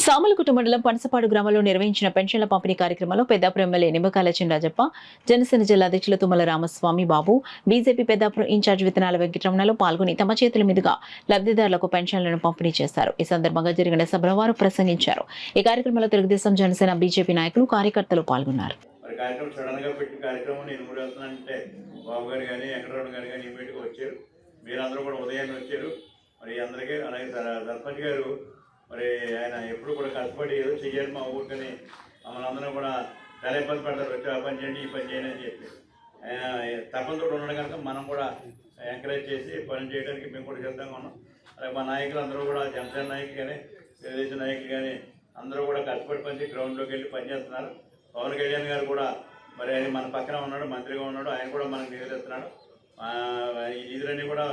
సామలకుట మండలం పనసపాడు గ్రామంలో నిర్వహించిన పెన్షన్ల పంపిణీ కార్యక్రమంలో పెద్దాపురం ఎమ్మెల్యే నిమ్మకాయల చినరాజప్ప, జనసేన జిల్లా అధ్యక్షులు తుమ్మల రామస్వామి బాబు, బీజేపీ పెద్దాపురం ఇన్ఛార్జ్ విత్తనాల వెంకటరమణలో పాల్గొని తమ చేతుల మీదుగా లబ్ధిదారులకు పెన్షన్లను పంపిణీ చేశారు. ఈ సందర్భంగా జరిగిన సభలో వారు ప్రసంగించారు. ఈ కార్యక్రమంలో తెలుగుదేశం, జనసేన, బీజేపీ నాయకులు, కార్యకర్తలు పాల్గొన్నారు. మరి ఆయన ఎప్పుడు కూడా కష్టపడి ఏదో చెయ్యాలి మా ఊరికని మమ్మల్ని అందరం కూడా చాలా ఇబ్బంది పడతారు. వచ్చి ఆ పని చేయండి, ఈ పని చేయండి అని చెప్పి ఆయన తప్పనితో ఉండడం కనుక మనం కూడా ఎంకరేజ్ చేసి పని చేయడానికి మేము కూడా సిద్ధంగా ఉన్నాం. అలాగే మా నాయకులు అందరూ కూడా, జనసేన నాయకులు కానీ, తెలుగుదేశం నాయకులు కానీ అందరూ కూడా కష్టపడి పని గ్రౌండ్లోకి వెళ్ళి పనిచేస్తున్నారు. పవన్ కళ్యాణ్ గారు కూడా మరి ఆయన మన పక్కన ఉన్నాడు, మంత్రిగా ఉన్నాడు, ఆయన కూడా మనకు నిధులు ఇస్తున్నాడు. ఈ నిధులన్నీ కూడా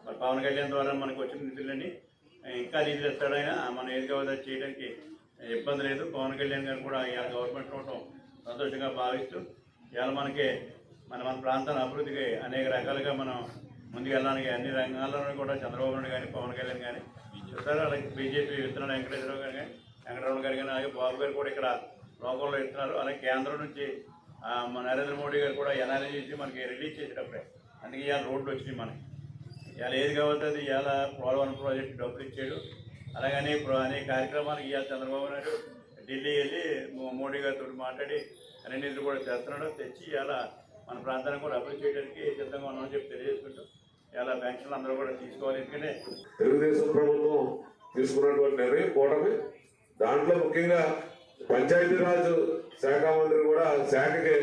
మరి పవన్ కళ్యాణ్ ద్వారా మనకు వచ్చిన నిధులన్నీ ఇంకా నిధులు ఇస్తాడు. ఆయన మనం ఏది కావాలో చేయడానికి ఇబ్బంది లేదు. పవన్ కళ్యాణ్ గారు కూడా ఇవాళ గవర్నమెంట్ ఉండటం సంతోషంగా భావిస్తూ ఇవాళ మనకి మన ప్రాంతాన్ని అభివృద్ధికి అనేక రకాలుగా మనం ముందుకు వెళ్ళడానికి అన్ని రంగాల్లోనూ కూడా చంద్రబాబు నాయుడు కానీ, పవన్ కళ్యాణ్ కానీ చూస్తారు. అలాగే బీజేపీ విత్తనాలు వెంకటేశ్వరరావు గారు కానీ, వెంకటరమణ గారు కానీ, అలాగే బాబు గారు కూడా ఇక్కడ లోకంలో ఇస్తున్నారు. అలాగే కేంద్రం నుంచి నరేంద్ర మోడీ గారు కూడా ఎన్ఆర్ఐ చేసి మనకి రిలీజ్ చేసేటప్పుడే అందుకే ఇవాళ రోడ్లు వచ్చినాయి. మనకి ఇవాళ ఏది కావుతుంది, ఇవాళ పోలవరం ప్రాజెక్టు డబ్బులు ఇచ్చాడు. అలాగని అనేక కార్యక్రమాలకు ఇవాళ చంద్రబాబు నాయుడు ఢిల్లీ వెళ్ళి మోడీ గారితో మాట్లాడి అన్ని నిధులు కూడా చేస్తున్నాడు. తెచ్చి ఇవాళ మన ప్రాంతాన్ని కూడా అభివృద్ధి చేయడానికి సిద్ధంగా ఉన్నామని చెప్పి తెలియజేసుకుంటూ ఇవాళ పెన్షన్లు అందరూ కూడా తీసుకోవాలి. ఎందుకంటే తెలుగుదేశం ప్రభుత్వం తీసుకున్నటువంటి నిర్ణయం కూటమి, దాంట్లో ముఖ్యంగా పంచాయతీరాజ్ శాఖ మంత్రి కూడా శాఖకి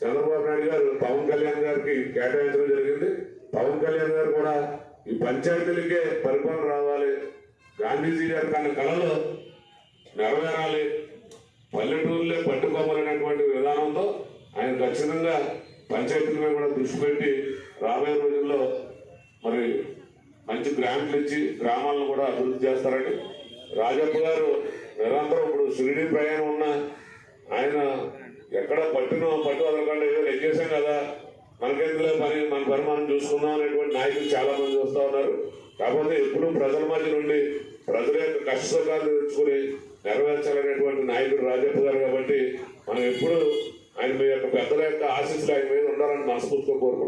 చంద్రబాబు నాయుడు గారు పవన్ కళ్యాణ్ గారికి కేటాయించడం జరిగింది. పవన్ కళ్యాణ్ గారు కూడా ఈ పంచాయతీలకే పరిపాలన రావాలి, గాంధీజీ గారి కన్నా కళలు నెరవేరాలి, పల్లెటూరులే పట్టుకోవాలనేటువంటి విధానంతో ఆయన ఖచ్చితంగా పంచాయతీల మీద కూడా దృష్టి పెట్టి రాబోయే రోజుల్లో మరి మంచి గ్రాంట్లు ఇచ్చి గ్రామాలను కూడా అభివృద్ధి చేస్తారని రాజప్ప గారు నిరంతరం ఇప్పుడు షిరిడి ప్రయాణం ఉన్న ఆయన ఎక్కడ పట్టు వదలకుండా ఏదో ఎక్కేసాం కదా, మనకెందులో పని, మన పని మనం చూసుకుందాం అనేటువంటి నాయకులు చాలా మంది వస్తూ ఉన్నారు. కాకపోతే ఎప్పుడు ప్రజల మధ్య నుండి ప్రజల యొక్క కష్టసుఖాలు తెచ్చుకుని నెరవేర్చాలనేటువంటి నాయకుడు రాజప్ప గారు. కాబట్టి మనం ఎప్పుడు ఆయన మీ యొక్క పెద్దల యొక్క ఆశీస్సులు ఆయన మీద ఉండాలని మనస్ఫూర్తిగా కోరుకుంటున్నాం.